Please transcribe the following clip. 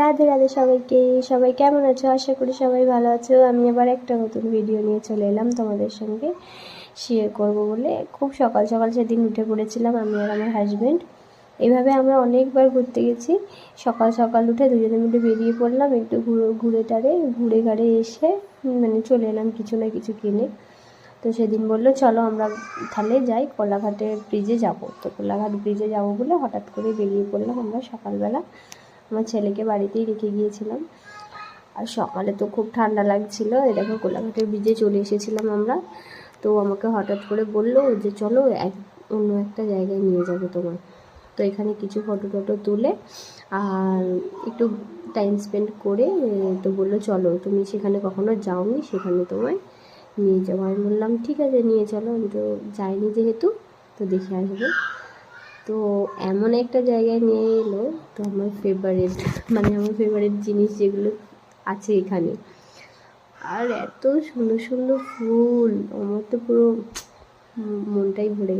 রাধে রাধে সবাইকে। সবাই কেমন আছো? আশা করি সবাই ভালো আছো। আমি আবার একটা নতুন ভিডিও নিয়ে চলে এলাম তোমাদের সঙ্গে শেয়ার করব বলে। খুব সকাল সকাল সেদিন উঠে পড়েছিলাম আমি আর আমার হাজব্যান্ড। এইভাবে আমরা অনেকবার ঘুরতে গেছি। সকাল সকাল উঠে দুজনে মিলে বেরিয়ে পড়লাম, একটু ঘুরে ঘাড়ে এসে মানে চলে এলাম কিছু না কিছু কিনে। তো সেদিন বললো চলো আমরা তাহলে যাই কোলাঘাটের ব্রিজে যাব। তো কোলাঘাট ব্রিজে যাব বলে হঠাৎ করে বেরিয়ে পড়লাম আমরা সকালবেলা। আমার ছেলেকে বাড়িতেই রেখে গিয়েছিলাম। আর সকালে তো খুব ঠান্ডা লাগছিল। এই দেখো কোলাঘাটের ব্রিজে চলে এসেছিলাম আমরা। তো আমাকে হঠাৎ করে বললো যে চলো অন্য একটা জায়গায় নিয়ে যাবে তোমার। তো এখানে কিছু ফটো টটো তুলে আর একটু টাইম স্পেন্ড করে তো বললো চলো তুমি সেখানে কখনো যাওনি, সেখানে তোমায় নিয়ে যাবো। আমি বললাম ঠিক আছে নিয়ে চলো, আমি তো যাইনি যেহেতু তো দেখে আসবো। তো এমন একটা জায়গায় নিয়ে এলো, তো আমার ফেভারিট মানে আমার ফেভারিট জিনিস যেগুলো আছে এখানে। আর এত সুন্দর সুন্দর ফুল, আমার তো পুরো মনটাই ভরে